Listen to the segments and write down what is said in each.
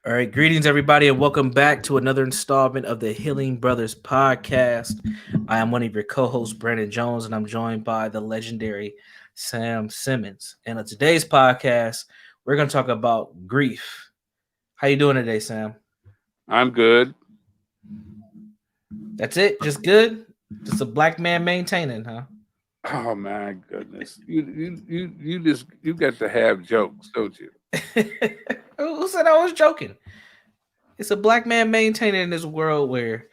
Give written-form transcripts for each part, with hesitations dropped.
All right, greetings everybody, and welcome back to another installment of the Healing Brothers podcast. I am one of your co-hosts, Brandon Jones, and I'm joined by the legendary Sam Simmons. And on today's podcast, we're going to talk about grief. How you doing today, Sam? I'm good. That's it? Just good? Just a black man maintaining, huh? Oh my goodness. You get to have jokes, don't you? Who said I was joking? It's a black man maintaining in this world where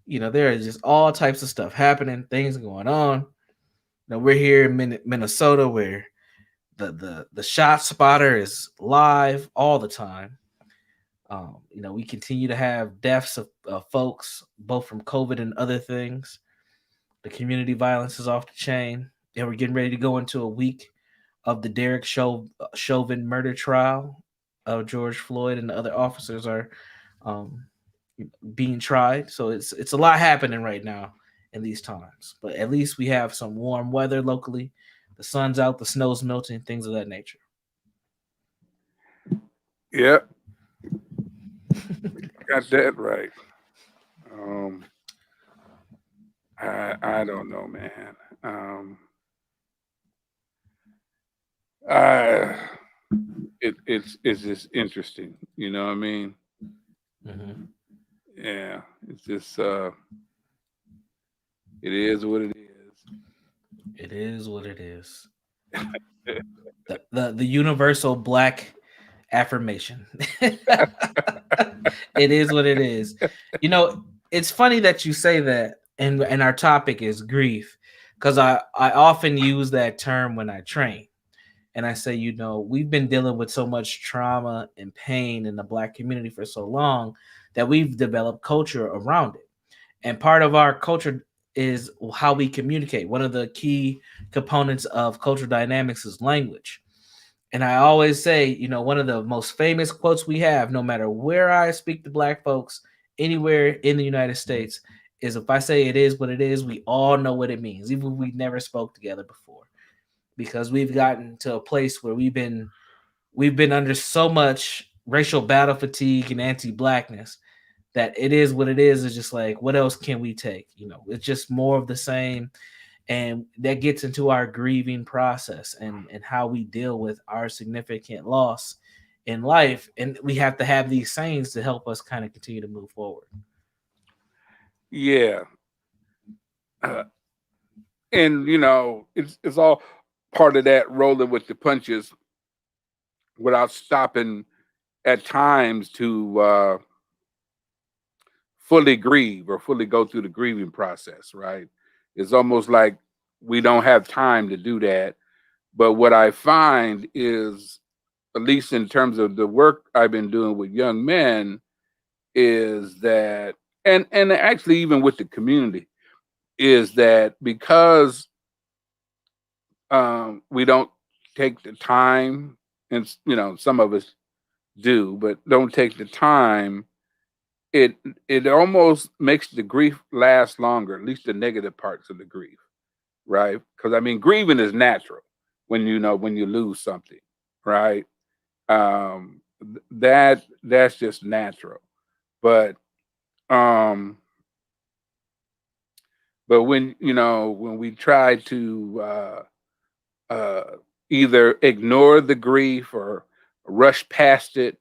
there is just all types of stuff happening, things going on. Now we're here in Minnesota where the shot spotter is live all the time. We continue to have deaths of folks, both from COVID and other things. The community violence is off the chain, and we're getting ready to go into a week of the Chauvin murder trial of George Floyd, and the other officers are um, being tried. So it's a lot happening right now in these times. But at least we have some warm weather locally. The sun's out, the snow's melting, things of that nature. Yeah, got that right. Um, I don't know, man. I it's just interesting. You know what I mean? Hmm. Yeah, it's just it is what it It is what it is. is. The universal black affirmation. It is what it is. You know, it's funny that you say that, and our topic is grief, because I often use that term when I train. And I say, we've been dealing with so much trauma and pain in the black community for so long that we've developed culture around it. And part of our culture is how we communicate. One of the key components of cultural dynamics is language. And I always say, one of the most famous quotes we have, no matter where I speak to black folks, anywhere in the United States, is if I say it is what it is, we all know what it means, even if we never spoke together before. Because we've gotten to a place where we've been under so much racial battle fatigue and anti-blackness that it is what it is just like, what else can we take? It's just more of the same. And that gets into our grieving process and how we deal with our significant loss in life. And we have to have these sayings to help us kind of continue to move forward. Yeah, uh, and it's all part of that rolling with the punches without stopping at times to fully grieve or fully go through the grieving process, right? It's almost like we don't have time to do that. But what I find is, at least in terms of the work I've been doing with young men, is that, and actually even with the community, is that because we don't take the time, and some of us do, but don't take the time, it it almost makes the grief last longer, at least the negative parts of the grief, right? Because I mean, grieving is natural when you lose something, right? That's just natural. But um, but when we try to uh, either ignore the grief or rush past it,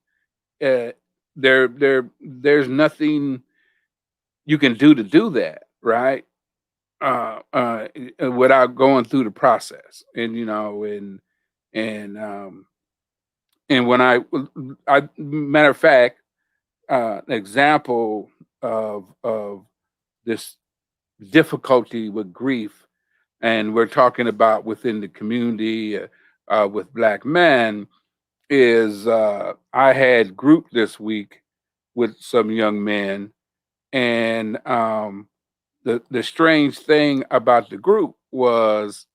uh, there's nothing you can do to do that, right? Without going through the process, and and when I matter of fact, example of this difficulty with grief, and we're talking about within the community with black men, is I had group this week with some young men, and the strange thing about the group was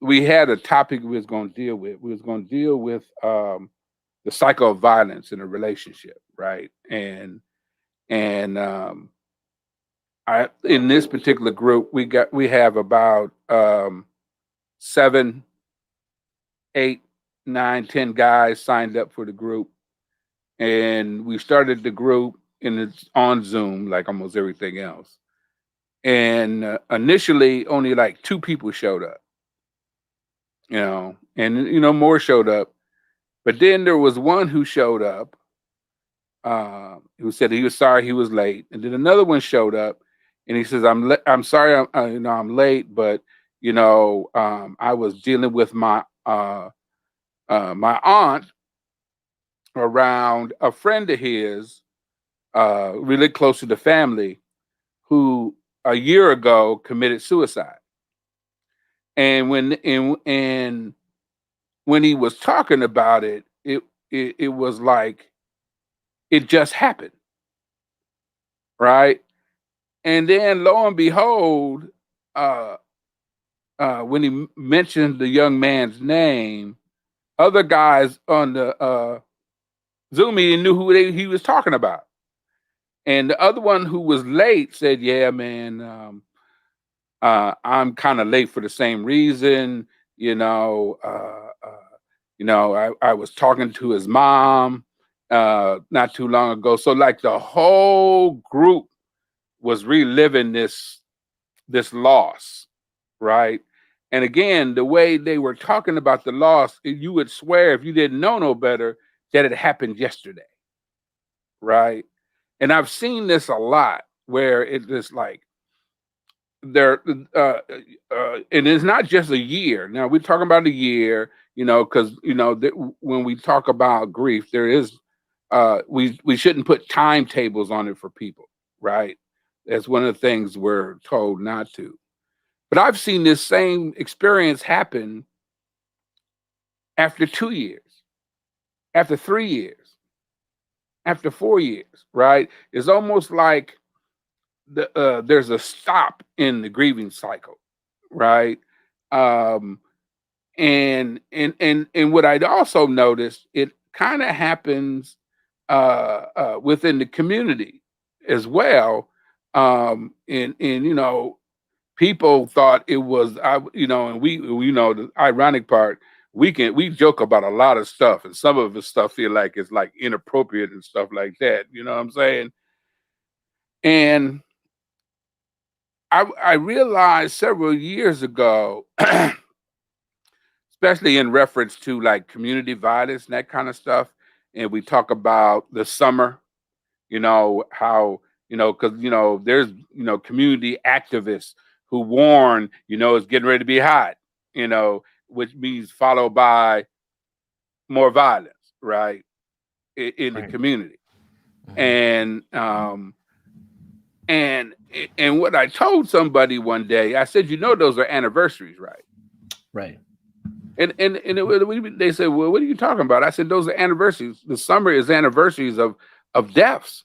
we had a topic we was going to deal with. We was going to deal with the cycle of violence in a relationship, right? And I in this particular group we have about 7, 8, 9, 10 guys signed up for the group, and we started the group, and it's on Zoom like almost everything else. And initially, only like two people showed up, and more showed up. But then there was one who showed up, who said he was sorry he was late, and then another one showed up, and he says, I'm sorry, I'm late, but I was dealing with my aunt around a friend of his, really close to the family, who a year ago committed suicide. And when he was talking about it, it was like it just happened, right? And then lo and behold, uh, when he mentioned the young man's name, other guys on the Zoom meeting knew who he was talking about. And the other one who was late said, "Yeah, man, I'm kind of late for the same reason. You know, I was talking to his mom not too long ago. So like the whole group was reliving this loss, right? And again, the way they were talking about the loss, you would swear if you didn't know no better that it happened yesterday, right? And I've seen this a lot where it is like there and it's not just a year. Now we're talking about a year, because when we talk about grief, there is we shouldn't put timetables on it for people, right? That's one of the things we're told not to. But I've seen this same experience happen after 2 years, after 3 years, after 4 years, right? It's almost like there's a stop in the grieving cycle, right? Um, and what I'd also noticed, it kind of happens within the community as well. And people thought it was and the ironic part, we joke about a lot of stuff, and some of the stuff feel like it's like inappropriate and stuff like that. You know what I'm saying? And I realized several years ago, especially in reference to like community violence and that kind of stuff. And we talk about the summer, how, because, there's, community activists who warn, it's getting ready to be hot, which means followed by more violence, right, in the Right. community. Mhm. And, and, and what I told somebody one day, I said, those are anniversaries, right? Right. They said, "Well, what are you talking about?" I said, "Those are anniversaries. The summer is anniversaries of deaths,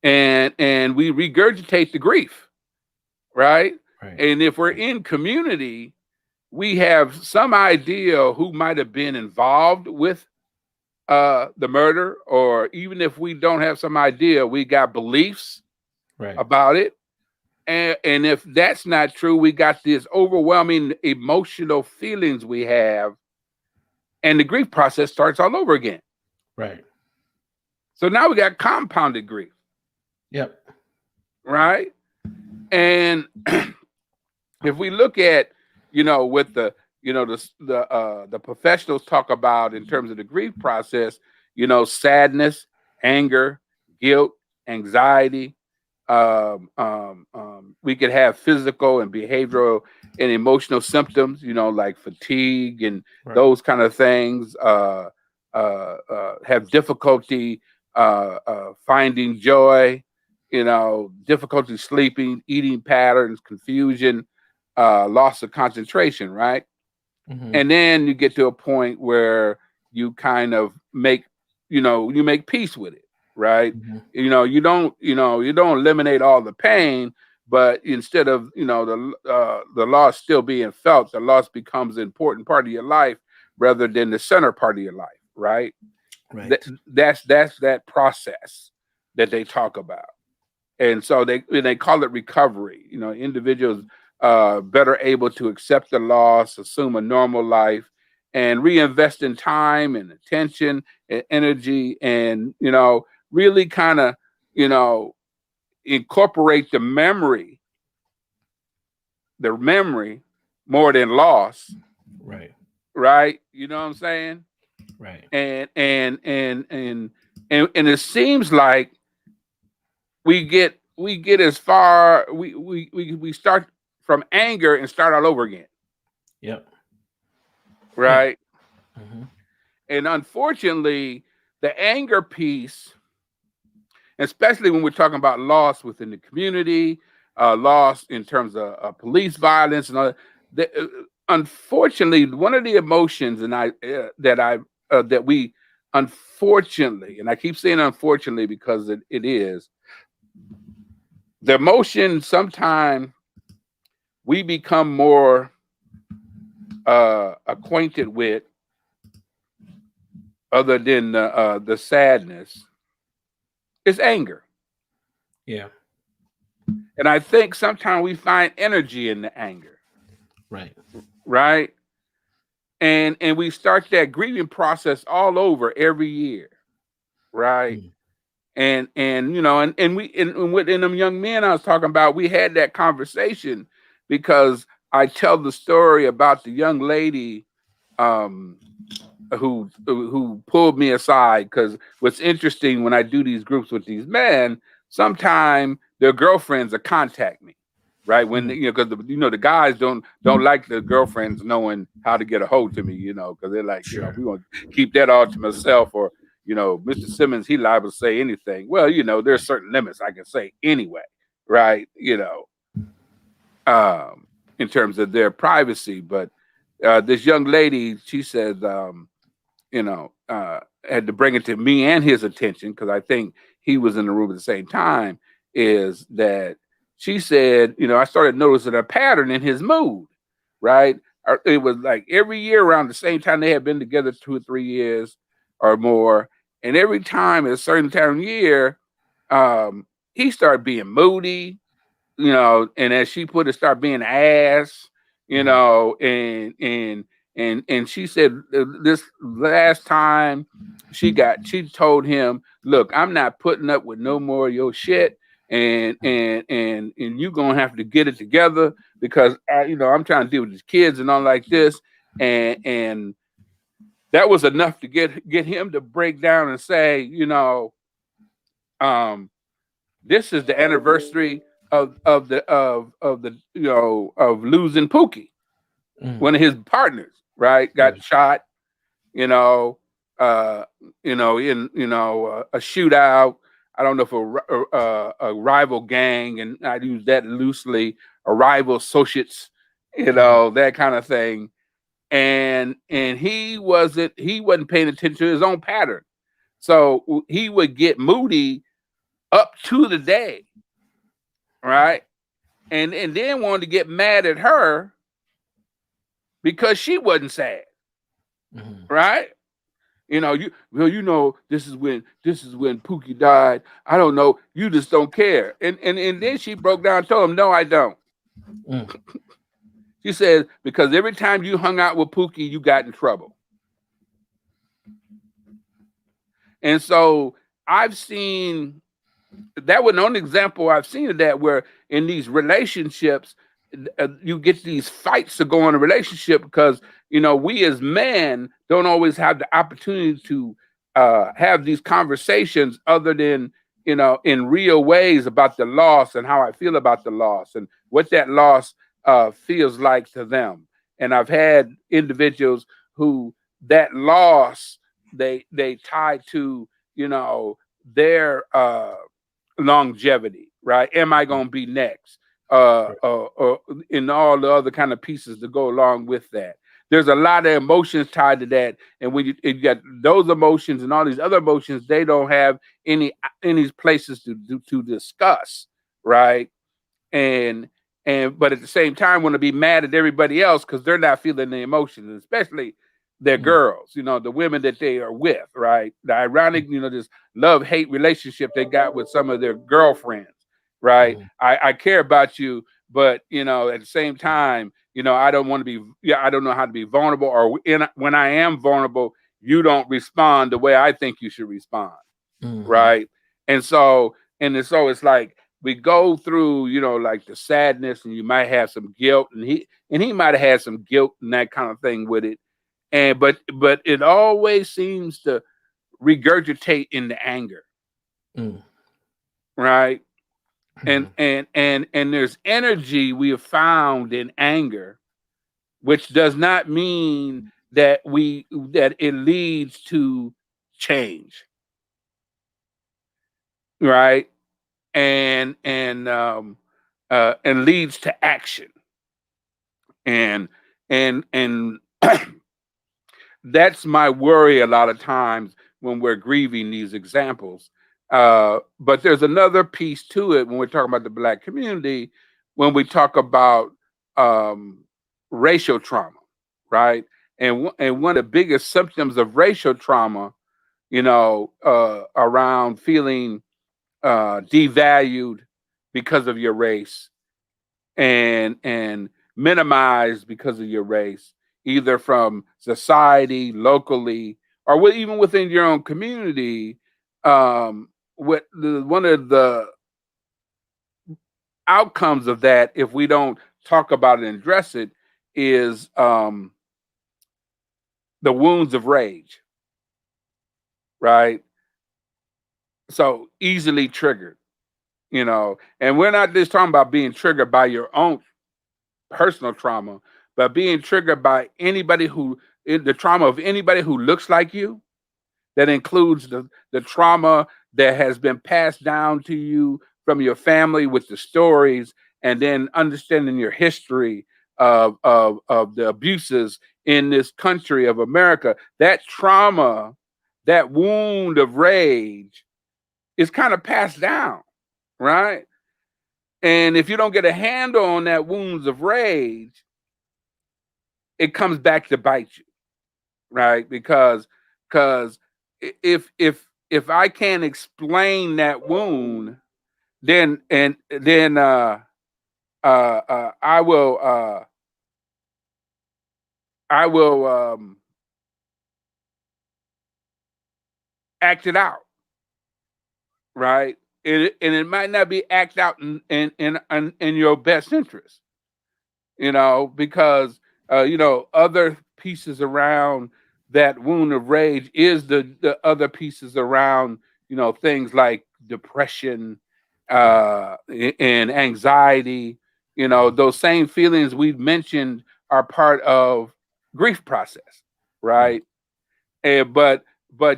and we regurgitate the grief, right? Right. And if we're in community, we have some idea who might have been involved with the murder, or even if we don't have some idea, we got beliefs Right. about it." And if that's not true, we got this overwhelming emotional feelings we have, and the grief process starts all over again. Right. So now we got compounded grief, Yep. right? And if we look at, with the professionals talk about in terms of the grief process, sadness, anger, guilt, anxiety. We could have physical and behavioral and emotional symptoms, like fatigue and Right. those kind of things. Have difficulty finding joy, difficulty sleeping, eating patterns, confusion, loss of concentration, right? Hmm. And then you get to a point where you kind of you make peace with it, right? Hmm. You don't eliminate all the pain, but instead of the loss still being felt, the loss becomes an important part of your life rather than the center part of your life, right? That, Right. that's that process that they talk about. And so they call it recovery. Individuals better able to accept the loss, assume a normal life, and reinvest in time and attention and energy, and really kind of you know incorporate the memory more than loss, Right. right? You know what I'm saying? Right. And it seems like we get as far we start from anger and start all over again, Yep. Yeah. right? Hmm. And unfortunately, the anger piece, especially when we're talking about loss within the community, loss in terms of police violence and all that. Unfortunately, one of the emotions and that we unfortunately, and I keep saying unfortunately because it is the emotion. Sometimes we become more acquainted with, other than the sadness, is anger. Yeah. And I think sometimes we find energy in the anger, Right. right? And we start that grieving process all over every year, right? Mm. And within them young men I was talking about, we had that conversation because I tell the story about the young lady um, who pulled me aside. Because what's interesting, when I do these groups with these men, sometimes their girlfriends will contact me, right? When Mm. because the guys don't like the girlfriends knowing how to get a hold to me, because they're like, Sure. we want to keep that all to myself, or Mr. Simmons, he liable to say anything. Well, there's Right. certain limits I can say anyway, right? Um, in terms of their privacy. But this young lady, she said, had to bring it to me and his attention, because I think he was in the room at the same time, is that she said, I started noticing a pattern in his mood, right? It was like every year around the same time, they had been together 2 or 3 years or more. And every time at a certain time of year, he started being moody, and as she put it, start being ass, Hmm. and she said this last time she told him, look, I'm not putting up with no more of your shit, and you gonna have to get it together, because I'm trying to deal with these kids and all like this, and that was enough to get him to break down and say, um, this is the anniversary of losing Pookie, Mm. one of his partners, right? Yeah. Got shot, you know, in a shootout. I don't know if a rival gang, and I use that loosely, a rival associates, Hmm. that kind of thing. And he wasn't paying attention to his own pattern, so he would get moody up to the day, right? And then wanted to get mad at her because she wasn't sad, Hmm. right? This is when Pookie died. I don't know. You just don't care. And then she broke down and told him, no, I don't. Mm. She said, because every time you hung out with Pookie, you got in trouble. And so I've seen that was the only example I've seen of that, where in these relationships, you get these fights to go in a relationship because we as men don't always have the opportunity to have these conversations, other than in real ways, about the loss and how I feel about the loss and what that loss feels like to them. And I've had individuals who that loss, they tie to their longevity, right? Am I going to be next? Right. And all the other kind of pieces to go along with that. There's a lot of emotions tied to that, and when you got those emotions and all these other emotions, they don't have any places to discuss, right? and but at the same time want to be mad at everybody else because they're not feeling the emotions, especially their Mm. girls, the women that they are with, right? The ironic, this love-hate relationship they got with some of their girlfriends, right? Hmm. I care about you, but at the same time, I don't want to be, I don't know how to be vulnerable, or when I am vulnerable, you don't respond the way I think you should respond, Mm-hmm. right? And so, it's like we go through, like the sadness, and you might have some guilt, and he might have had some guilt and that kind of thing with it, and but it always seems to regurgitate into anger, Mm-hmm. right? And there's energy we have found in anger, which does not mean that it leads to change, right? And leads to action, and and that's my worry a lot of times when we're grieving these examples. But there's another piece to it when we're talking about the Black community, when we talk about um, racial trauma, right? And one of the biggest symptoms of racial trauma, around feeling devalued because of your race, and minimized because of your race, either from society, locally, or even within your own community. One of the outcomes of that, if we don't talk about it and address it, is the wounds of rage, right? So easily triggered, and we're not just talking about being triggered by your own personal trauma, but being triggered by the trauma of anybody who looks like you. That includes the trauma that has been passed down to you from your family with the stories, and then understanding your history of the abuses in this country of America. That trauma, that wound of rage, is kind of passed down, right? And if you don't get a handle on that wounds of rage, it comes back to bite you, right? Because if I can't explain that wound, then I will act it out, right? And it might not be act out in your best interest, because other pieces around that wound of rage is the other pieces around, things like depression, and anxiety. Those same feelings we've mentioned are part of grief process, Right. right? And but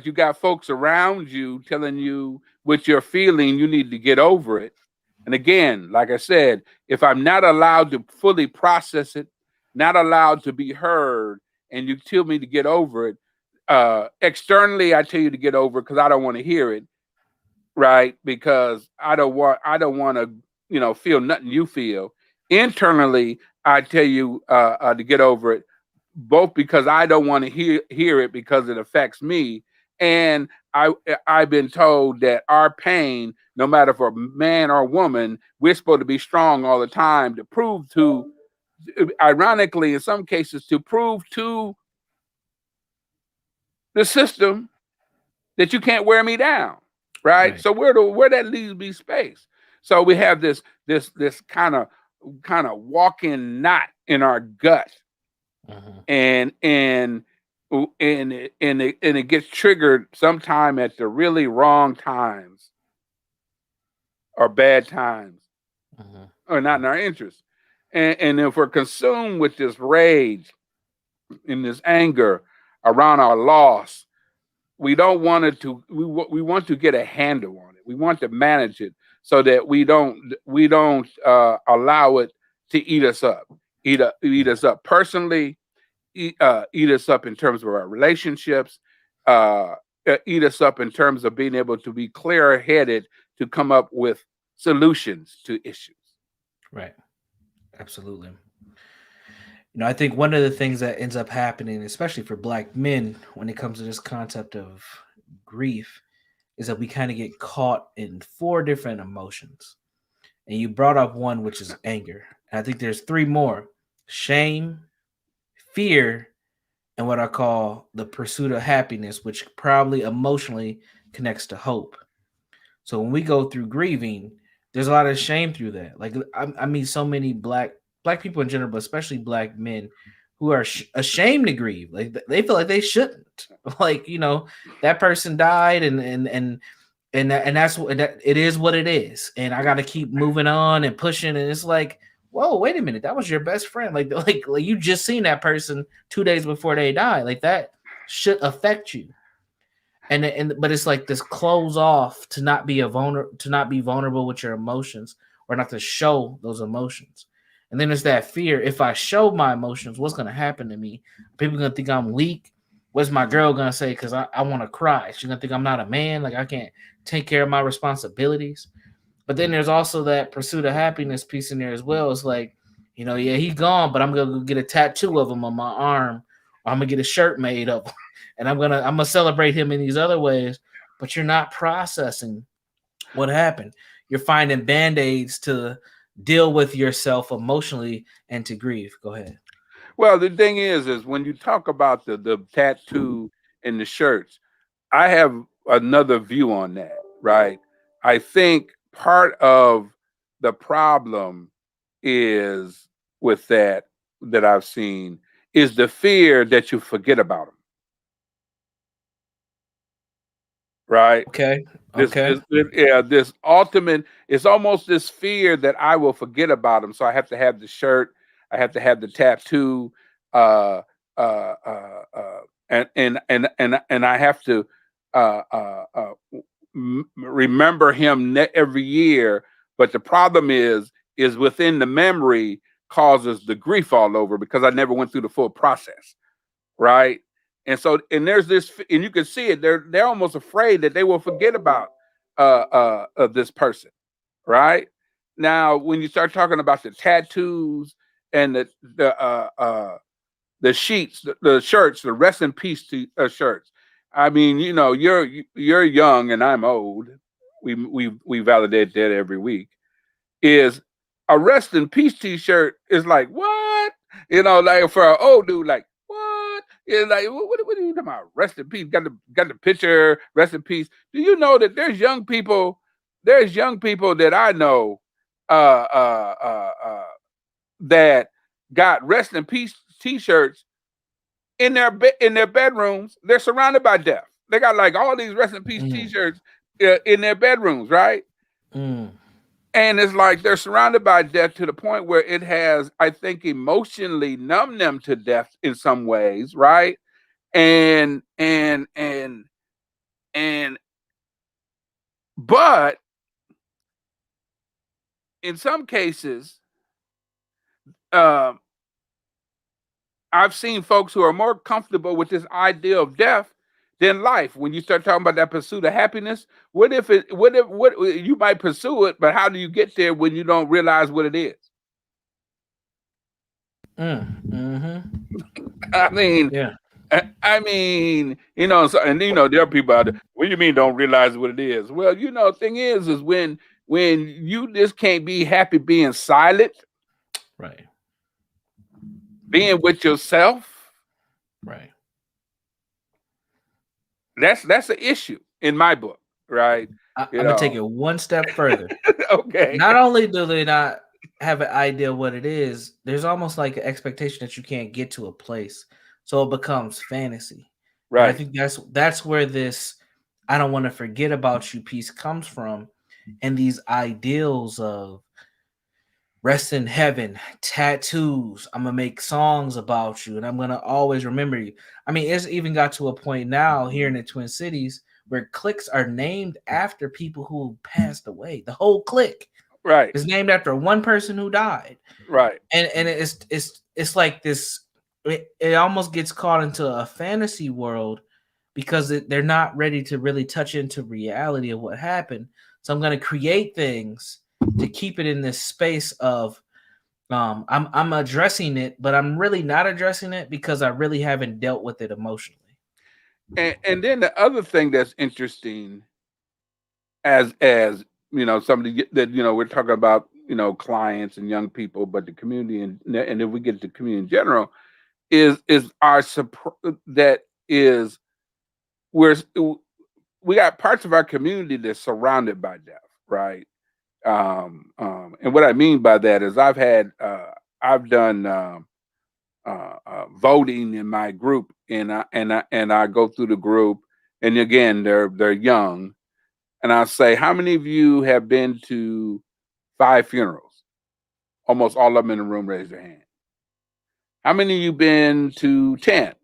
you got folks around you telling you what you're feeling, you need to get over it. And again, like I said, if I'm not allowed to fully process it, not allowed to be heard, and you tell me to get over it, externally I tell you to get over it because I don't want to hear it, right? Because I don't want to, feel nothing you feel. Internally, I tell you to get over it, both because I don't want to hear it because it affects me, and I've been told that our pain, no matter for man or woman, we're supposed to be strong all the time to prove to, ironically, in some cases, to prove to the system that you can't wear me down, right? Right. So where that leaves me space. So we have this kind of walking knot in our gut, Mm-hmm. and it gets triggered sometime at the really wrong times, or bad times, Mm-hmm. or not in our interest. And if we're consumed with this rage and this anger around our loss, we don't want it to we want to get a handle on it. We want to manage it so that we don't allow it to eat us up, eat us up personally, eat us up in terms of our relationships, uh, eat us up in terms of being able to be clear headed to come up with solutions to issues. Right. Absolutely. I think one of the things that ends up happening, especially for Black men, when it comes to this concept of grief, is that we kind of get caught in four different emotions. And you brought up one, which is anger. And I think there's three more. shame, fear, and what I call the pursuit of happiness, which probably emotionally connects to hope. So when we go through grieving, there's a lot of shame through that. Like I meet so many black people in general, but especially black men who are ashamed to grieve. Like they feel like they shouldn't. Like that person died, and that's what that it is what it is, and I got to keep moving on and pushing. And it's like, whoa, wait a minute, that was your best friend. Like you just seen that person 2 days before they died. Like that should affect you. And but it's like this close off to not be to not be vulnerable with your emotions, or not to show those emotions. And then there's that fear: if I show my emotions, what's gonna happen to me? People gonna think I'm weak. What's my girl gonna say? Because I want to cry. She's gonna think I'm not a man. Like I can't take care of my responsibilities. But then there's also that pursuit of happiness piece in there as well. It's like, yeah, he's gone, but I'm gonna go get a tattoo of him on my arm, or I'm gonna get a shirt made up, and I'm gonna celebrate him in these other ways. But you're not processing what happened. You're finding band-aids to deal with yourself emotionally and to grieve. Go ahead. Well, the thing is when you talk about the tattoo and the shirts, I have another view on that, right? I think part of the problem is with that I've seen is the fear that you forget about them, right? Okay. This, Okay. this, yeah, this ultimate. It's almost this fear that I will forget about them, so I have to have the shirt, I have to have the tattoo, uh, uh, uh, uh, and I have to uh, uh, uh, remember him every year. But the problem is within the memory causes the grief all over because I never went through the full process, right? And so, and there's this, and you can see it. They're almost afraid that they will forget about this person, right? Now, when you start talking about the tattoos and the sheets, the shirts, the rest in peace shirts. I mean, you're young and I'm old. We validate that every week. Is a rest in peace T-shirt is like what? Like for an old dude, like what? It's like what are you talking about? Rest in peace. Got the picture. Rest in peace. Do you know that there's young people? There's young people that I know uh, uh, uh, uh, that got rest in peace T-shirts in their bedrooms. They're surrounded by death. They got like all these rest in peace Mm, T-shirts in their bedrooms, right? mm, And it's like they're surrounded by death to the point where it has, I think, emotionally numbed them to death in some ways, right? And and and and but in some cases, um, I've seen folks who are more comfortable with this idea of death than life. When you start talking about that pursuit of happiness, what you might pursue it, but how do you get there when you don't realize what it is? mm-hmm. I mean, Yeah. I mean, so, and there are people out there. What do you mean don't realize what it is? Well, thing is when you just can't be happy being silent, Right. being with yourself. Right. That's an issue in my book, right? You I'm gonna take know, it one step further. okay, Not only do they not have an idea what it is, there's almost like an expectation that you can't get to a place, so it becomes fantasy. And I right. think that's where this "I don't want to forget about you" piece comes from, and these ideals of rest in heaven, tattoos. I'm gonna make songs about you, and I'm gonna always remember you. I mean, it's even got to a point now here in the Twin Cities where cliques are named after people who passed away. The whole clique Right, is named after one person who died, right. and it's like this. It almost gets caught into a fantasy world because they're not ready to really touch into reality of what happened. So I'm going to create things to keep it in this space of I'm addressing it, but I'm really not addressing it because I really haven't dealt with it emotionally. And then the other thing that's interesting, as somebody that we're talking about. clients and young people, but the community, and if we get to community in general, is our that is we're we got parts of our community that's surrounded by death, right? And what I mean by that is I've done voting in my group, and I go through the group, and again they're young, and I say, how many of you have been to 5 funerals? Almost all of them in the room raise their hand. How many of you been to 10?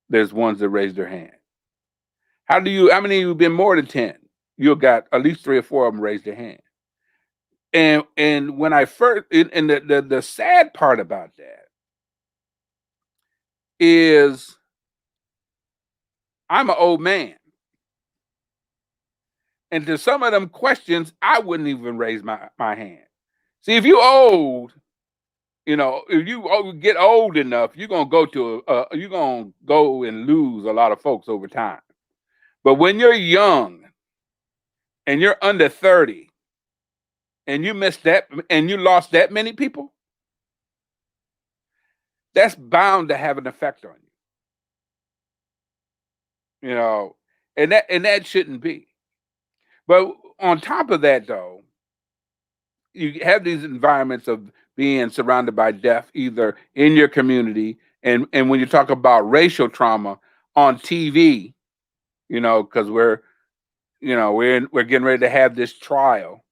There's ones that raise their hand. How many of you been more than 10? You got at least 3 or 4 of them raise their hand. And when I first, and the sad part about that is I'm an old man. And to some of them questions, I wouldn't even raise my hand. See, if you old, if you get old enough, you're gonna go and lose a lot of folks over time. But when you're young and you're under 30 and you missed that and you lost that many people, that's bound to have an effect on you. And that shouldn't be. But on top of that, though, you have these environments of being surrounded by death, either in your community, and when you talk about racial trauma on TV, because we're getting ready to have this trial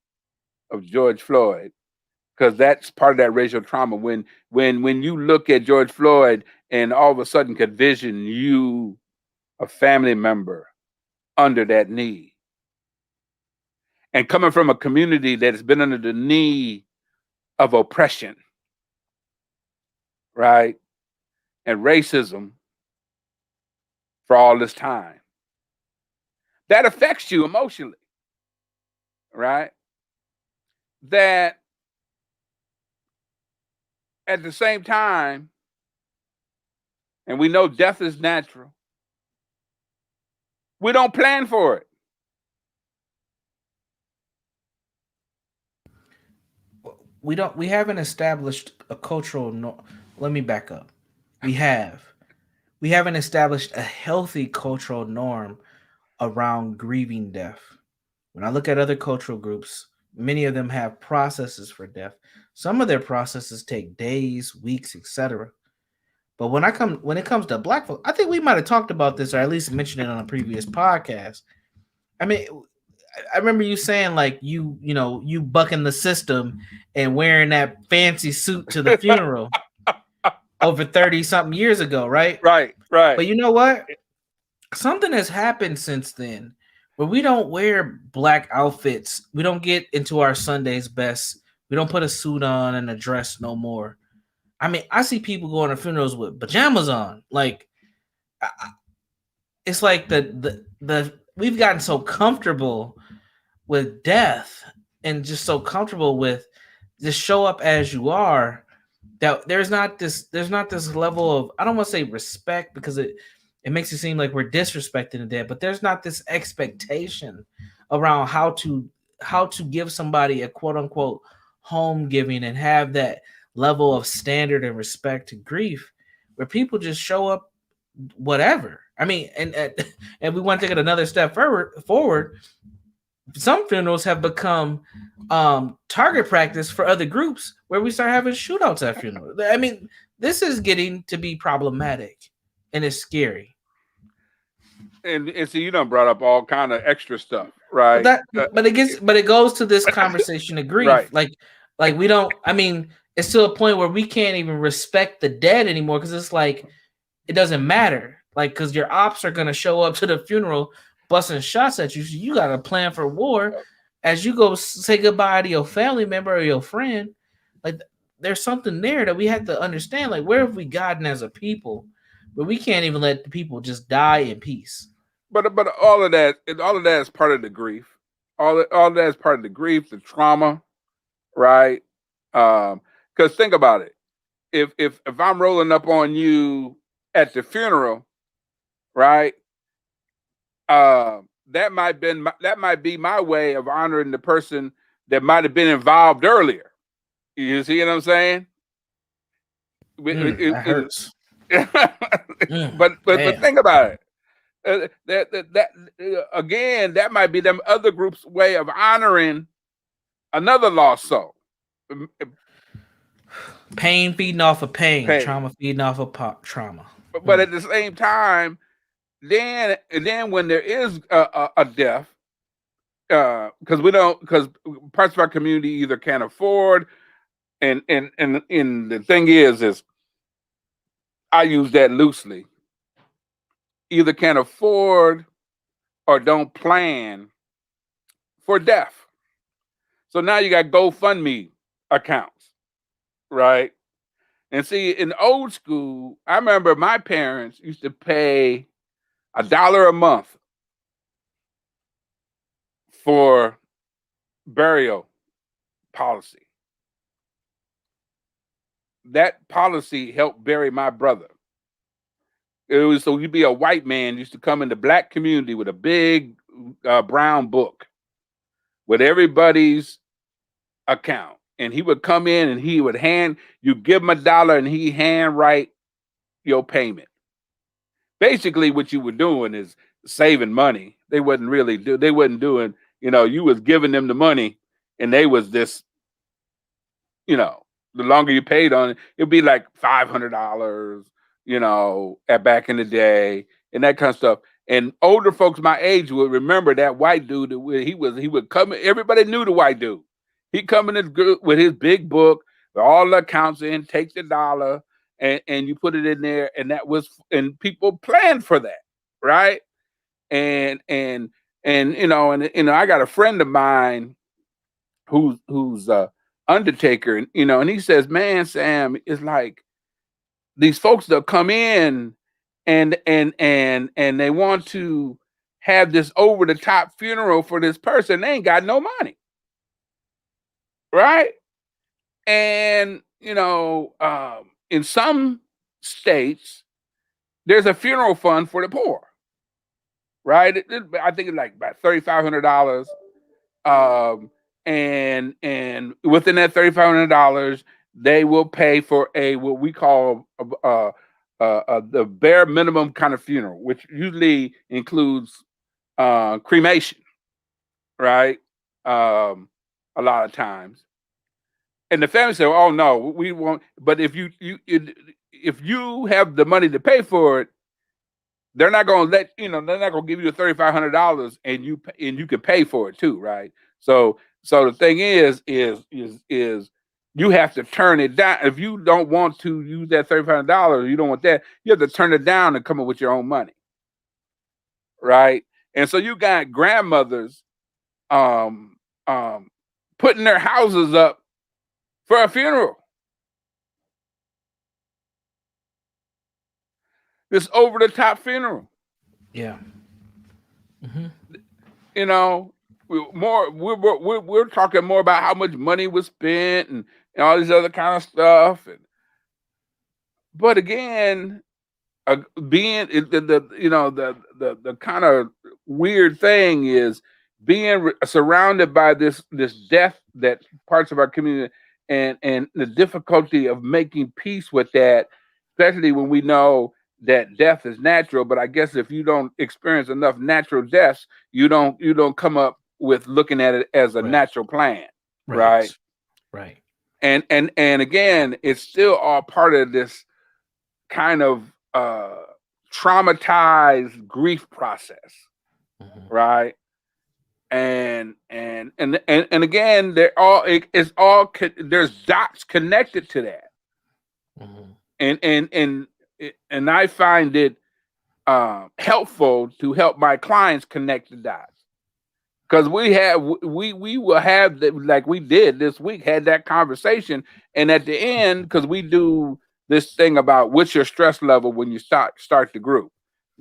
of George Floyd, because that's part of that racial trauma. When you look at George Floyd and all of a sudden could vision you, a family member, under that knee, and coming from a community that has been under the knee of oppression, right, and racism for all this time, that affects you emotionally, right? That at the same time, and we know death is natural, we don't plan for it. We haven't established a cultural let me back up. We haven't established a healthy cultural norm around grieving death. When I look at other cultural groups, many of them have processes for death. Some of their processes take days, weeks, etc. But when it comes to black folk, I think we might have talked about this or at least mentioned it on a previous podcast. I mean, I remember you saying like you bucking the system and wearing that fancy suit to the funeral over 30 something years ago, right? Right, right. But you know what? Something has happened since then where we don't wear black outfits. We don't get into our Sunday's best. We don't put a suit on and a dress no more. I mean, I see people going to funerals with pajamas on. Like, it's like the we've gotten so comfortable with death and just so comfortable with just show up as you are that there's not this level of, I don't want to say respect because it makes it seem like we're disrespecting the dead, but there's not this expectation around how to give somebody a quote unquote home giving and have that level of standard and respect to grief where people just show up whatever. I mean, and we want to take it another step forward. Some funerals have become target practice for other groups where we start having shootouts at funerals. I mean, this is getting to be problematic and it's scary. And see, you done brought up all kind of extra stuff, But right? that but it goes to this conversation of grief. Right. Like we don't, I mean, it's to a point where we can't even respect the dead anymore because it's like it doesn't matter. Like, because your ops are gonna show up to the funeral busting shots at you. So you got to plan for war as you go say goodbye to your family member or your friend. Like, there's something there that we have to understand. Like, where have we gotten as a people? But we can't even let the people just die in peace. But all of that is part of the grief. All of that is part of the grief, the trauma, right? Because think about it. If I'm rolling up on you at the funeral, right? That might be my way of honoring the person that might have been involved earlier. You see what I'm saying? That hurts. But Damn. think about it. Again, that might be them other groups' way of honoring another lost soul. Pain feeding off of pain, Pain. trauma feeding off of trauma. But at the same time, then when there is a death, because we don't, because parts of our community either can't afford, and the thing is I use that loosely, either can't afford or don't plan for death. So now you got GoFundMe accounts, right? And see, in old school, I remember my parents used to pay $1 a month for burial policy. That policy helped bury my brother. It was so you'd be a white man used to come in the black community with a big brown book with everybody's account, and he would come in and he would you give him $1 and he hand write your payment. Basically, what you were doing is saving money. They wasn't doing, you was giving them the money, and they was this, the longer you paid on it, it'd be like $500, at back in the day, and that kind of stuff. And older folks my age would remember that white dude. He would come. Everybody knew the white dude. He'd come in with his big book, with all the accounts in, take the dollar, and you put it in there, and people planned for that, right? And I got a friend of mine who's undertaker, and he says, man, Sam, it's like these folks that come in and they want to have this over the top funeral for this person. They ain't got no money, right? And in some states there's a funeral fund for the poor, right? I think it's like about $3,500. And within that $3,500, they will pay for what we call the bare minimum kind of funeral, which usually includes cremation, right? A lot of times, and the family say, "Oh no, we won't." But if you have the money to pay for it, they're not going to they're not going to give you the $3,500 and you can pay for it too, right? So the thing is you have to turn it down. If you don't want to use that $3,500, you don't want that, you have to turn it down and come up with your own money, right? And so you got grandmothers putting their houses up for a funeral. This over the top funeral. Yeah. Mm-hmm. We're talking more about how much money was spent and all these other kind of stuff. But again, being the kind of weird thing is being surrounded by this death that parts of our community, and the difficulty of making peace with that, especially when we know that death is natural. But I guess if you don't experience enough natural deaths, you don't come up with looking at it as a natural plan, right? Right. And again, it's still all part of this kind of traumatized grief process, right? And again, there's dots connected to that, and I find it helpful to help my clients connect the dots, because we will have like we did this week, had that conversation, and at the end, because we do this thing about what's your stress level when you start the group,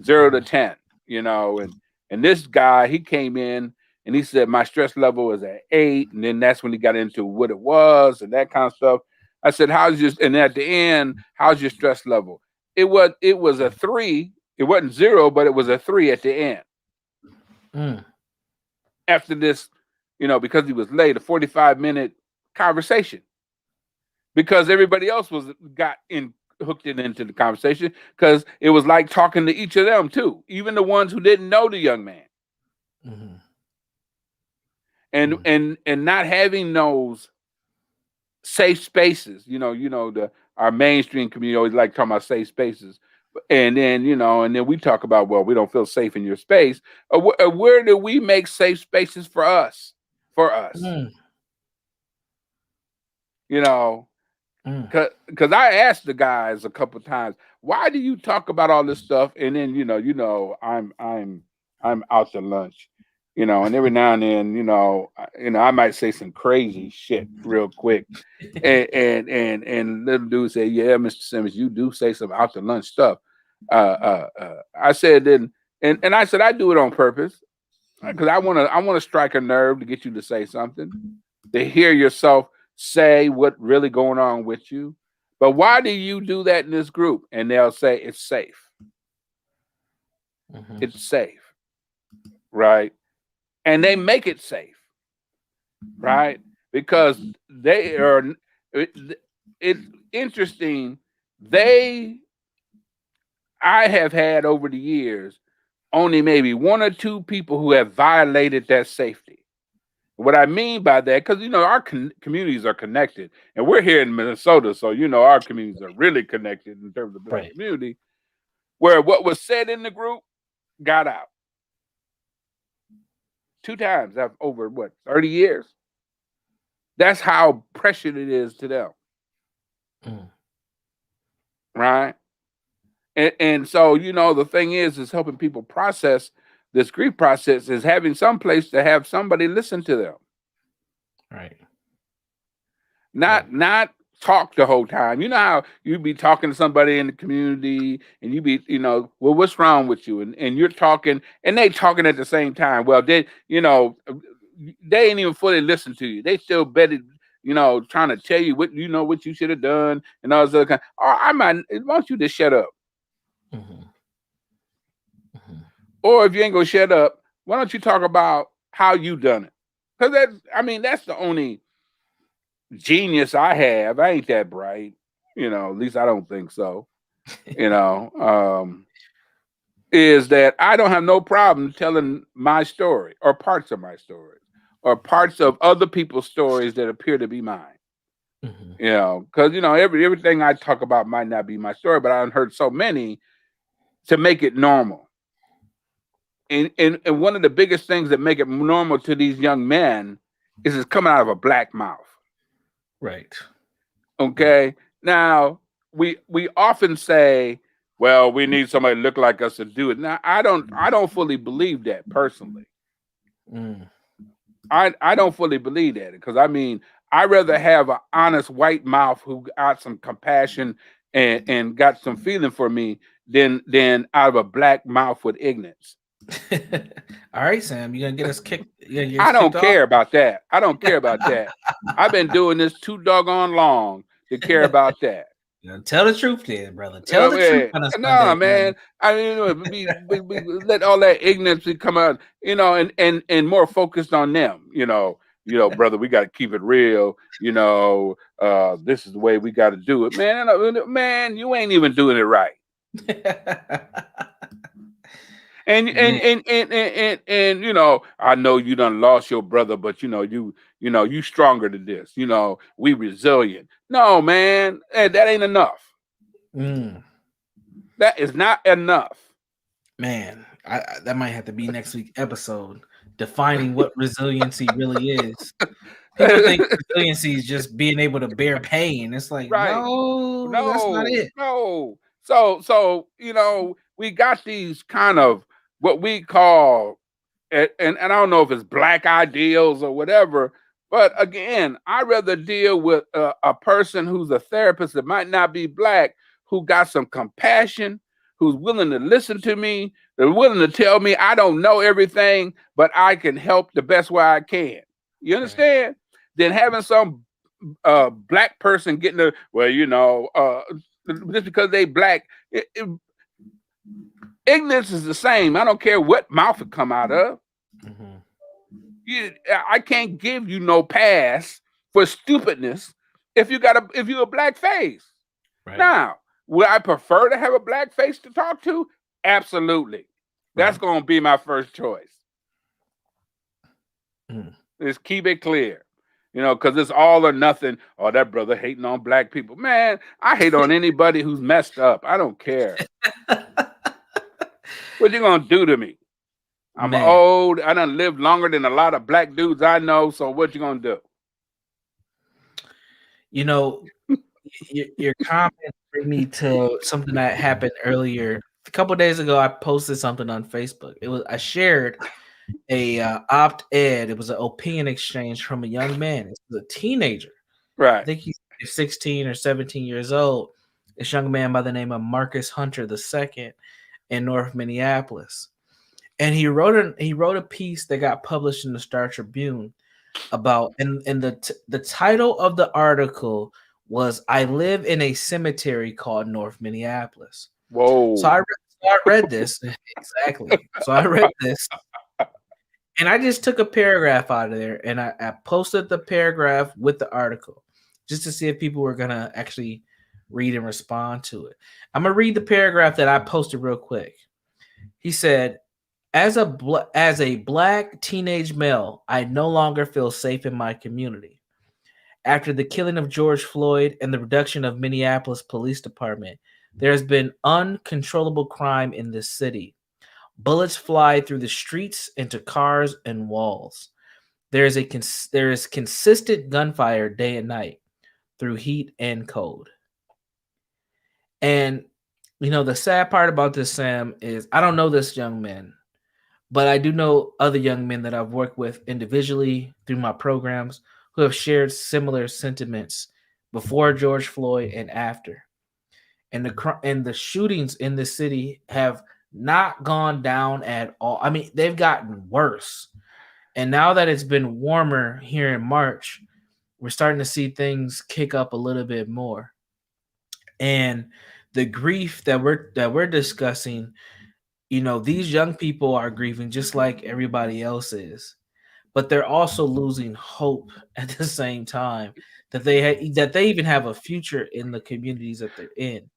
0 to 10, and this guy, he came in and he said my stress level is at 8, and then that's when he got into what it was and that kind of stuff. I said, and at the end, how's your stress level? It was a 3. It wasn't 0, but it was a 3 at the end. After this because he was late, a 45-minute conversation, because everybody else got in hooked it into the conversation, because it was like talking to each of them too, even the ones who didn't know the young man. Mm-hmm. And Mm-hmm. and not having those safe spaces, the our mainstream community always like talking about safe spaces, and then and then we talk about, well, we don't feel safe in your space. Where do we make safe spaces for us? For us, Mm. you know, Mm. because I asked the guys a couple times, why do you talk about all this stuff? And then I'm out to lunch, and every now and then, I might say some crazy shit real quick, and little dude say, yeah, Mr. Simmons, you do say some out to lunch stuff. I said then, and I said I do it on purpose, because I want to strike a nerve to get you to say something, to hear yourself say what really going on with you. But why do you do that in this group? And they'll say it's safe. Mm-hmm. It's safe, right? And they make it safe, right? Because they are. It, it's interesting. They I have had over the years only maybe one or two people who have violated that safety. What I mean by that, because our communities are connected, and we're here in Minnesota, so our communities are really connected in terms of Black Right. community. Where what was said in the group got out two times after over what 30 years. That's how precious it is to them, Mm. right? And so the thing is helping people process this grief process, is having some place to have somebody listen to them. Right. Right. Not talk the whole time. You know how you be talking to somebody in the community, and you be, well, what's wrong with you? And you're talking, and they talking at the same time. Well, they ain't even fully listen to you. They still better, trying to tell you what you should have done and all this other kind. Or I might want you to shut up. Mm-hmm. Mm-hmm. Or if you ain't gonna shut up, why don't you talk about how you done it? Because that's the only genius I have. I ain't that bright, at least I don't think so. You know, is that I don't have no problem telling my story, or parts of my story, or parts of other people's stories that appear to be mine. Mm-hmm. Because everything I talk about might not be my story, but I've heard so many to make it normal. And one of the biggest things that make it normal to these young men is it's coming out of a Black mouth. Right. Right. Okay. Now we often say, well, we need somebody to look like us to do it. Now I don't fully believe that personally. Mm. I don't fully believe that, because I rather have an honest white mouth who got some compassion and got some feeling for me than out of a Black mouth with ignorance. All right, Sam, you're gonna get us kicked. You're gonna get us I kicked don't off. care about that. I don't care about that. I've been doing this too doggone long to care about that. Tell the truth, then, brother. Tell the truth Yeah. on a No, Sunday man. morning. I mean, let all that ignorance come out, and more focused on them. Brother, we got to keep it real. This is the way we got to do it, man. Man, you ain't even doing it right. And and Man, and and and, and I know you done lost your brother, but you stronger than this. We resilient. No, man, that ain't enough. mm, That is not enough. man, that might have to be next week's episode, defining what resiliency really is. People think resiliency is just being able to bear pain. It's like, Right. no, that's not No, it. no. So we got these kind of what we call, and I don't know if it's Black ideals or whatever, but again, I rather deal with a person who's a therapist that might not be Black, who got some compassion, who's willing to listen to me, they're willing to tell me I don't know everything, but I can help the best way I can. You Right. understand? Than having some Black person getting the, well, just because they Black, ignorance is the same. I don't care what mouth it come out of. Mm-hmm. I can't give you no pass for stupidness if you're a black face. Right. Now, would I prefer to have a black face to talk to? Absolutely. That's Right. going to be my first choice. Mm. Let's keep it clear. Because it's all or nothing. Oh, that brother hating on black people. Man, I hate on anybody who's messed up. I don't care. What you gonna do to me? I'm Man, old. I done lived longer than a lot of black dudes I know. So what you gonna do? you know, your comment bring me to something that happened earlier. A couple days ago, I posted something on Facebook. I shared a opt-ed. It was an opinion exchange from a young man. It was a teenager. I Right. think he's 16 or 17 years old. This young man by the name of Marcus Hunter II in North Minneapolis. And he wrote a piece that got published in the Star Tribune about, and the title of the article was "I live in a cemetery called North Minneapolis." So Whoa. I read this exactly. So I read this, and I just took a paragraph out of there, and I posted the paragraph with the article just to see if people were gonna actually read and respond to it. I'm gonna read the paragraph that I posted real quick. He said, as a black teenage male, I no longer feel safe in my community. After the killing of George Floyd and the reduction of Minneapolis Police Department, there has been uncontrollable crime in this city. Bullets fly through the streets, into cars and walls. There is consistent gunfire day and night through heat and cold. And the sad part about this, Sam, is I don't know this young man, but I do know other young men that I've worked with individually through my programs who have shared similar sentiments before George Floyd and after. And the shootings in the city have not gone down at all. I mean, they've gotten worse. And now that it's been warmer here in March, we're starting to see things kick up a little bit more. And the grief that we're discussing, these young people are grieving just like everybody else is, but they're also losing hope at the same time that they even have a future in the communities that they're in.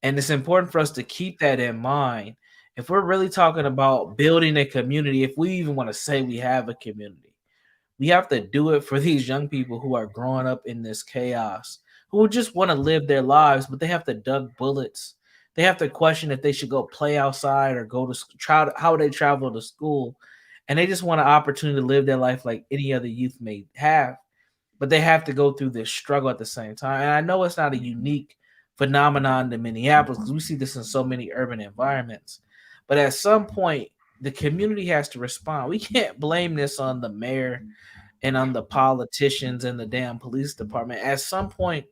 And it's important for us to keep that in mind. If we're really talking about building a community, if we even want to say we have a community, we have to do it for these young people who are growing up in this chaos, who just want to live their lives, but they have to duck bullets. They have to question if they should go play outside or go to how they travel to school, and they just want an opportunity to live their life like any other youth may have. But they have to go through this struggle at the same time. And I know it's not a unique phenomenon to Minneapolis because we see this in so many urban environments. But at some point, the community has to respond. We can't blame this on the mayor and on the politicians and the damn police department. At some point,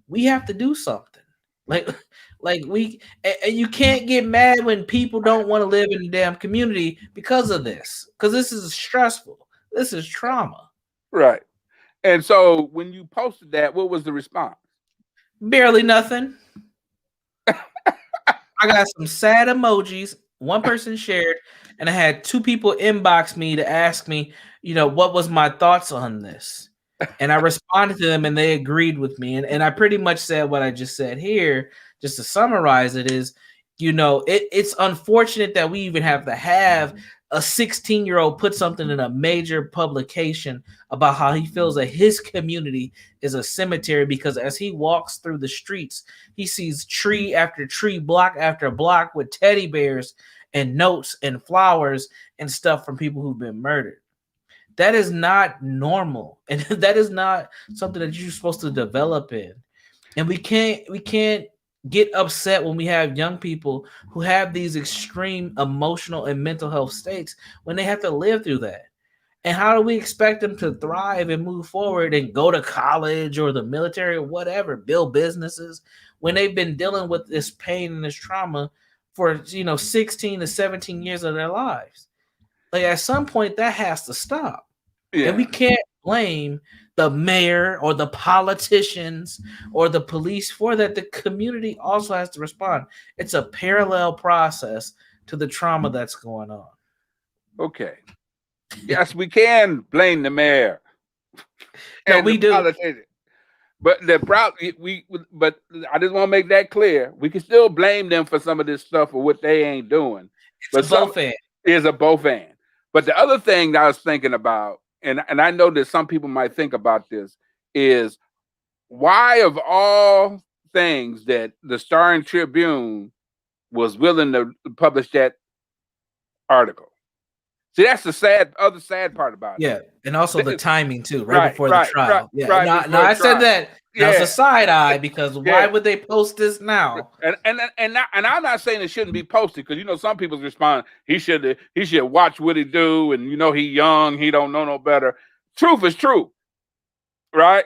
we have to do something. Like, and you can't get mad when people don't want to live in the damn community because of this. Because this is stressful. This is trauma. Right. And so when you posted that, what was the response? Barely nothing. I got some sad emojis. One person shared, and I had two people inbox me to ask me, what was my thoughts on this. And I responded to them, and they agreed with me. And I pretty much said what I just said here, just to summarize it is, it's unfortunate that we even have to have a 16-year-old put something in a major publication about how he feels that his community is a cemetery because as he walks through the streets, he sees tree after tree, block after block with teddy bears and notes and flowers and stuff from people who've been murdered. That is not normal, and that is not something that you're supposed to develop in. And we can't get upset when we have young people who have these extreme emotional and mental health states when they have to live through that. And how do we expect them to thrive and move forward and go to college or the military or whatever, build businesses when they've been dealing with this pain and this trauma for 16 to 17 years of their lives? Like at some point that has to stop. And we Yeah. can't blame the mayor or the politicians or the police for that. The community also has to respond. It's a parallel process to the trauma that's going on. Okay. Yes, we can blame the mayor No, and the we do. politicians. But the problem but I just want to make that clear. We can still blame them for some of this stuff for what they ain't doing. It's a But some both end. is a both end. But the other thing that I was thinking about, and I know that some people might think about this, is why of all things that the Star and Tribune was willing to publish that article. See, that's the other sad part about Yeah, and also the it. timing too, right Right, before the right, right, trial. Yeah, right now before now the I said trial. that. Now it's a Yeah, side eye because why yeah. would they post this now? And I'm not saying it shouldn't be posted because some people's respond he should watch what he do and he young, he don't know no better. Truth is true, right?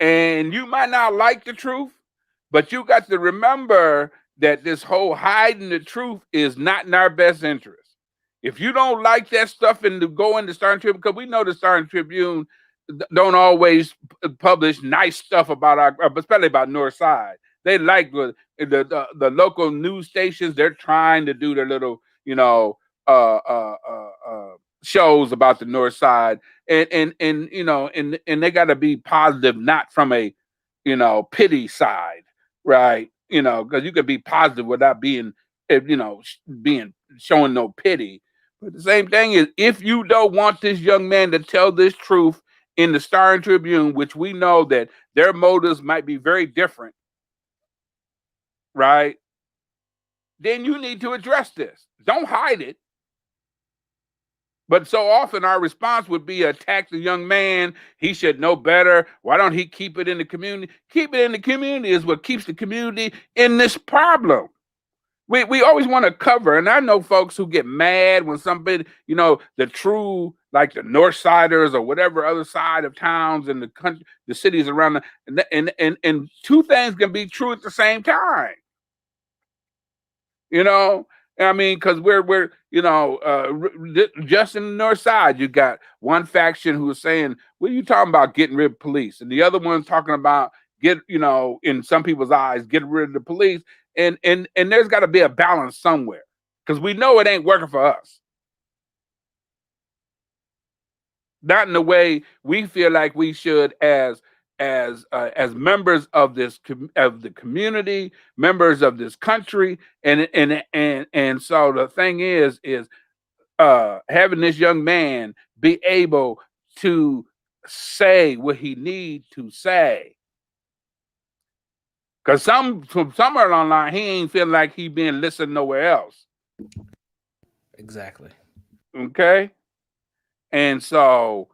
And you might not like the truth, but you got to remember that this whole hiding the truth is not in our best interest. If you don't like that stuff and to go in the Star and Tribune, because we know the Star and Tribune don't always publish nice stuff about especially about North Side. They like the local news stations. They're trying to do their little, shows about the North Side, and they got to be positive, not from a, pity side, right? Because you could be positive without being, being showing no pity. But the same thing is, if you don't want this young man to tell this truth in the Star and Tribune, which we know that their motives might be very different, right? Then you need to address this. Don't hide it. But so often our response would be attack the young man. He should know better. Why don't he keep it in the community? Keep it in the community is what keeps the community in this problem. We always want to cover, and I know folks who get mad when somebody, the true, like the North Siders or whatever other side of towns and the country, the cities around, and two things can be true at the same time. You know, I mean, because we're just in the North Side, you got one faction who's saying, "What are you talking about getting rid of police?" and the other one's talking about in some people's eyes, get rid of the police, and there's got to be a balance somewhere because we know it ain't working for us. Not in the way we feel like we should as members of of the community, members of this country, and so the thing is having this young man be able to say what he needs to say. Because from somewhere along the line, he ain't feeling like he being listened nowhere else. Exactly. Okay, and so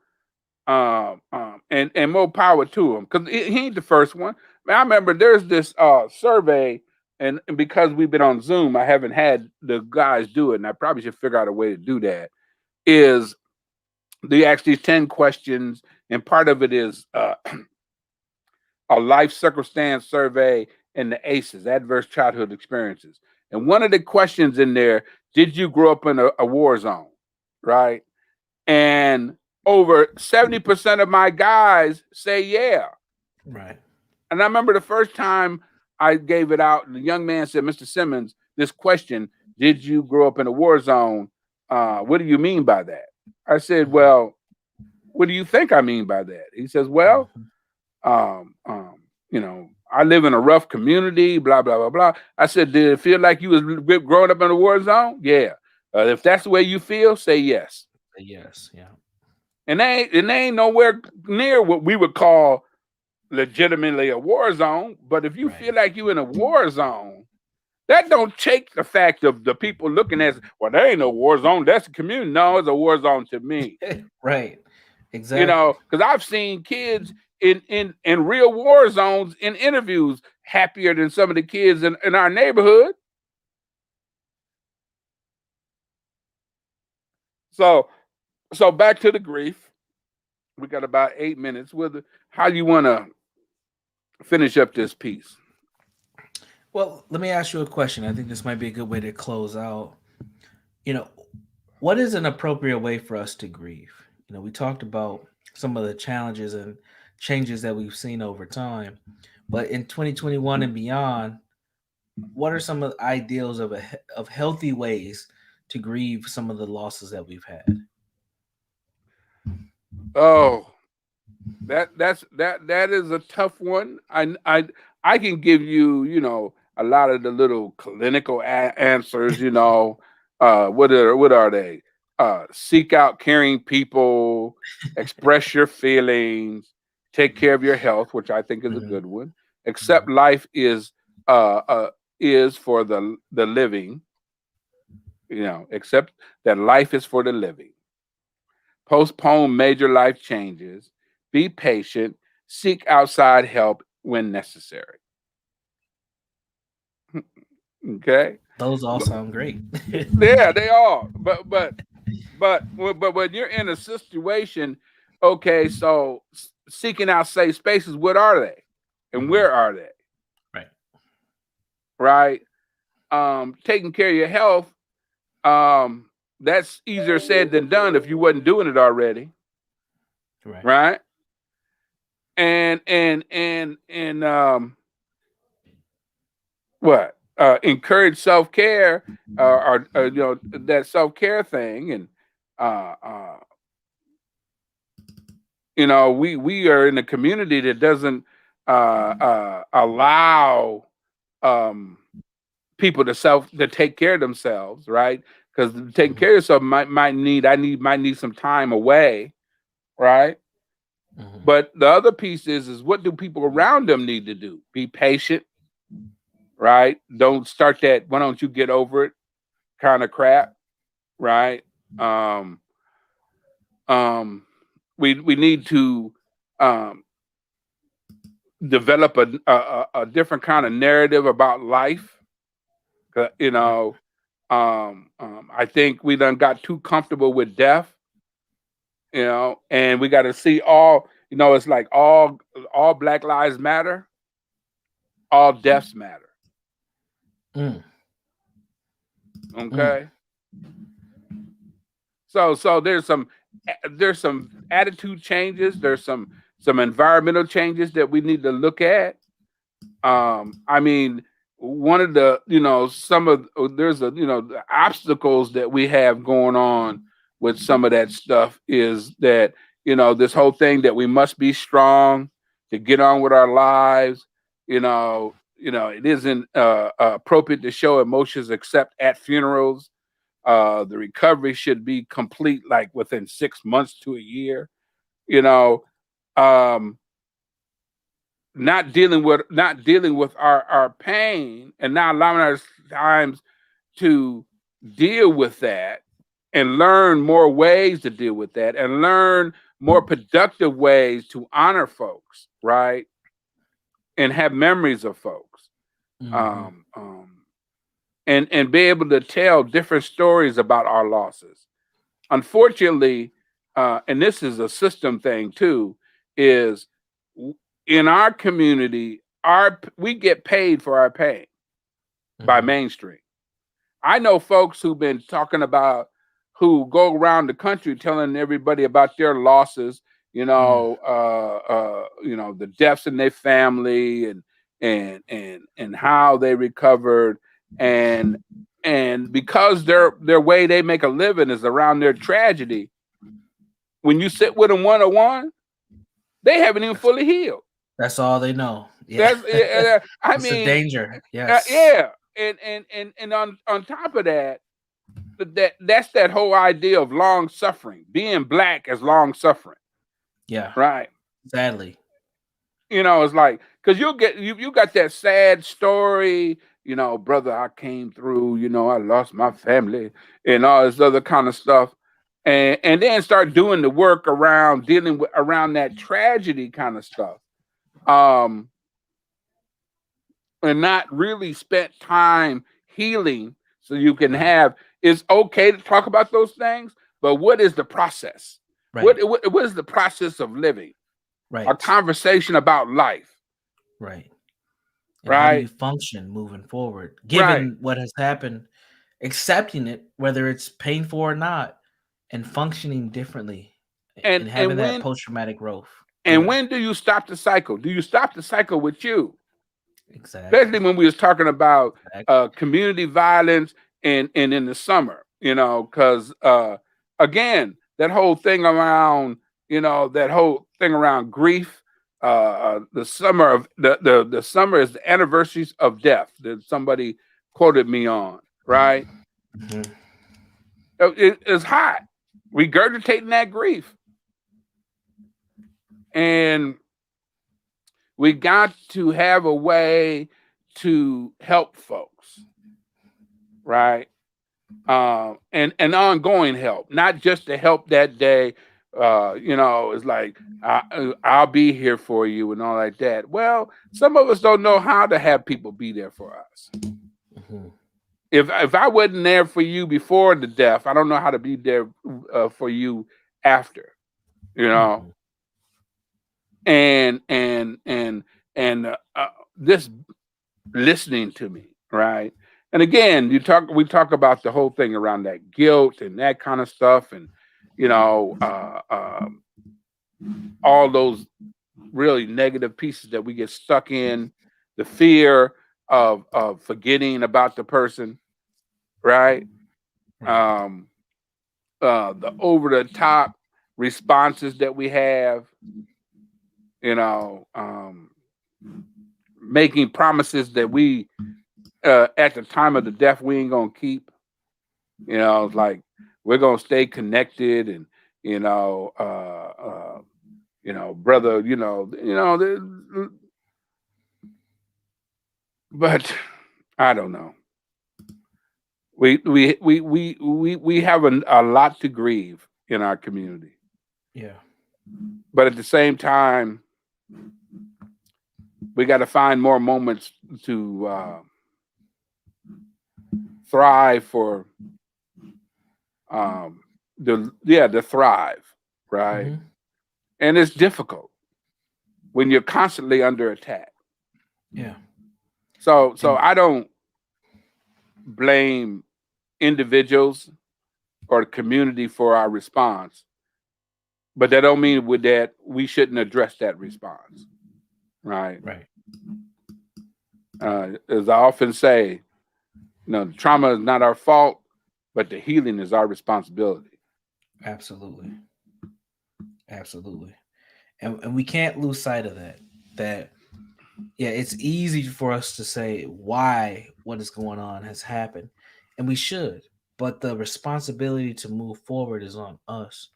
and more power to him because he ain't the first one. I remember there's this survey, and because we've been on Zoom, I haven't had the guys do it, and I probably should figure out a way to do that. Is they ask these 10 questions, and part of it is a life circumstance survey and the ACEs, adverse childhood experiences. And one of the questions in there, did you grow up in a war zone? Right? And over 70% of my guys say yeah. Right. And I remember the first time I gave it out, the young man said, Mr. Simmons, this question, did you grow up in a war zone? What do you mean by that? I said, well, what do you think I mean by that? He says, well, um, um, I live in a rough community, blah, blah, blah, blah. I said, did it feel like you was growing up in a war zone? Yeah. If that's the way you feel, say yes. Yes. Yeah. And they ain't nowhere near what we would call legitimately a war zone. But if you feel like you in a war zone, that don't take the fact of the people looking at, well, there ain't no war zone. That's a community. No, it's a war zone to me. Right. Exactly. Because I've seen kids in real war zones in interviews happier than some of the kids in our neighborhood. So back to the grief. We got about 8 minutes. How you want to finish up this piece? Well, let me ask you a question. I think this might be a good way to close out. You know, what is an appropriate way for us to grieve? We talked about some of the challenges and changes that we've seen over time, but in 2021 and beyond, what are some of the ideals of healthy ways to grieve some of the losses that we've had? Oh, that is a tough one. I can give you, a lot of the little clinical answers. What are they? Seek out caring people, express your feelings, take care of your health, which I think is a Mhm, good one. mhm, Accept life uh, uh, is for the living. Accept that life is for the living. Postpone major life changes, be patient, seek outside help when necessary. Okay? those all But- sound great. Yeah, they are. But when you're in a situation, okay, so seeking out safe spaces, what are they? And Mhm, where are they? right, Right? Taking care of your health, um, that's easier said than done if you wasn't doing it already, right. right? And what encourage self care or that self care thing, and uh, uh, we are in a community that doesn't allow um, people to take care of themselves, right? Because taking Mhm, care of yourself might need some time away, right? mhm, But the other piece is what do people around them need to do? Be patient, right? Don't start that. Why don't you get over it? Kind of crap, right? Um, um, we need to um, develop a different kind of narrative about life. You yeah, know, I think we done got too comfortable with death. And we got to see all. It's like all Black Lives Matter, all deaths matter. mm, mm, Okay, so there's some attitude changes. There's some environmental changes that we need to look at. I mean, one of the some of there's the obstacles that we have going on with some of that stuff is that this whole thing that we must be strong to get on with our lives. It isn't appropriate to show emotions except at funerals. The recovery should be complete like within 6 months to a year. You know, um, not dealing with our pain and not allowing our times to deal with that and learn more ways to deal with that and learn more productive ways to honor folks, right? And have memories of folks. mhm, Um, um, and be able to tell different stories about our losses. Unfortunately, and this is a system thing too, is in our community, we get paid for our pain by mhm, mainstream. I know folks who've been talking about who go around the country telling everybody about their losses, mm, the deaths in their family and how they recovered and and because their way they make a living is around their tragedy. When you sit with them one on one, they haven't even that's fully healed. that's all they know. Yeah. That's I It's a mean, danger. Yes. yeah, and on top of that, that's that whole idea of long suffering, being black as long suffering, Yeah, right? sadly. It's like because you got that sad story, brother, I came through, I lost my family and all this other kind of stuff. And then start doing the work around dealing with around that tragedy kind of stuff. Um, and not really spent time healing so you can Right, have it's okay to talk about those things, but what is the process? what right, what, what is the process of living a right, conversation about life, right. And how do right? you function moving forward, Right. given what has happened, accepting it, whether it's painful or not, and functioning differently and and having and that when post-traumatic growth. Go and ahead. when do you stop the cycle? Do you stop the cycle with you? Especially Exactly. when we was talking about Exactly. community violence and in the summer, because again, that whole thing around that whole thing around grief. The summer of the summer is the anniversaries of death that somebody quoted me on, right? Mhm. It's hot, regurgitating that grief, and we got to have a way to help folks, right? And ongoing help, not just to help that day. It's like I'll be here for you and all like that. Well, some of us don't know how to have people be there for us. Mhm. If I wasn't there for you before the death, I don't know how to be there for you after. You know, Mhm. and this listening to me, right? And again, we talk about the whole thing around that guilt and that kind of stuff, and you know, uh, um, all those really negative pieces that we get stuck in, the fear of forgetting about the person, right? Right. Um, the over the top responses that we have, you know, making promises that we at the time of the death we ain't gonna keep. It's like we're gonna stay connected, and you know, brother, but I don't know. We have a lot to grieve in our community, Yeah. but at the same time, we got to find more moments to thrive for the thrive, right? Mhm. And it's difficult when you're constantly under attack. Yeah. So And I don't blame individuals or the community for our response, but that don't mean with that we shouldn't address that response, right? right. As I often say, the trauma is not our fault, but the healing is our responsibility. Absolutely. Absolutely. And we can't lose sight of that. That yeah, it's easy for us to say why what is going on has happened, and we should. But the responsibility to move forward is on us.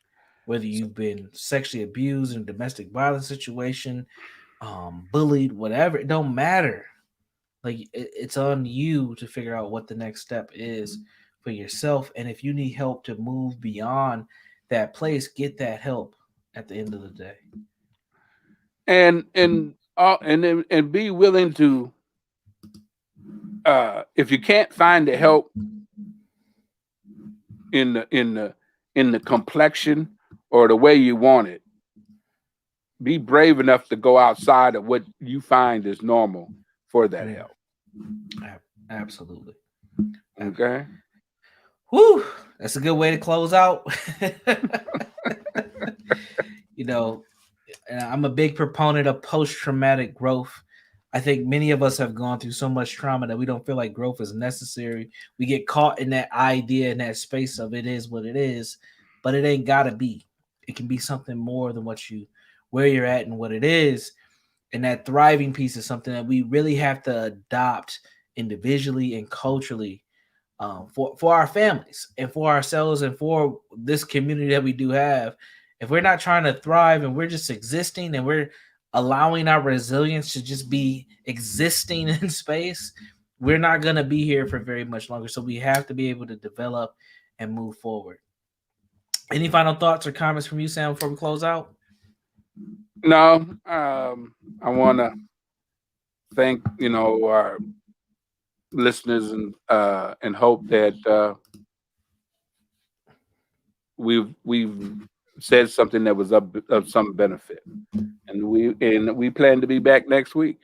Whether So, you've been sexually abused in a domestic violence situation, bullied, whatever, it don't matter. Like it's on you to figure out what the next step is for yourself, and if you need help to move beyond that place, get that help at the end of the day. and be willing to if you can't find the help in the complexion or the way you want it, be brave enough to go outside of what you find is normal for that Yeah, help. absolutely. Okay. Whew, that's a good way to close out. you know, and I'm a big proponent of post traumatic growth. I think many of us have gone through so much trauma that we don't feel like growth is necessary. We get caught in that idea in that space of it is what it is, but it ain't gotta be. It can be something more than where you're at and what it is. And that thriving piece is something that we really have to adopt individually and culturally, for our families and for ourselves and for this community that we do have. If we're not trying to thrive and we're just existing and we're allowing our resilience to just be existing in space, we're not going to be here for very much longer. So we have to be able to develop and move forward. Any final thoughts or comments from you, Sam, before we close out? No, I want to thank our listeners and hope that we've said something that was of some benefit, and we plan to be back next week.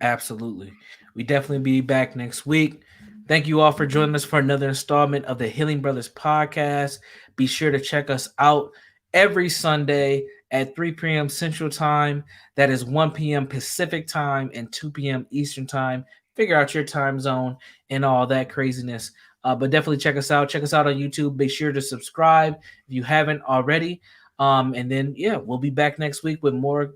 Absolutely. We definitely be back next week. Thank you all for joining us for another installment of the Healing Brothers podcast. Be sure to check us out every Sunday at 3 p.m. Central Time. That is 1 p.m. Pacific Time and 2 p.m. Eastern Time. Figure out your time zone and all that craziness. But definitely check us out. Check us out on YouTube. Be sure to subscribe if you haven't already. And then yeah, we'll be back next week with more,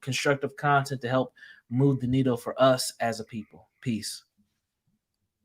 constructive content to help move the needle for us as a people. Peace.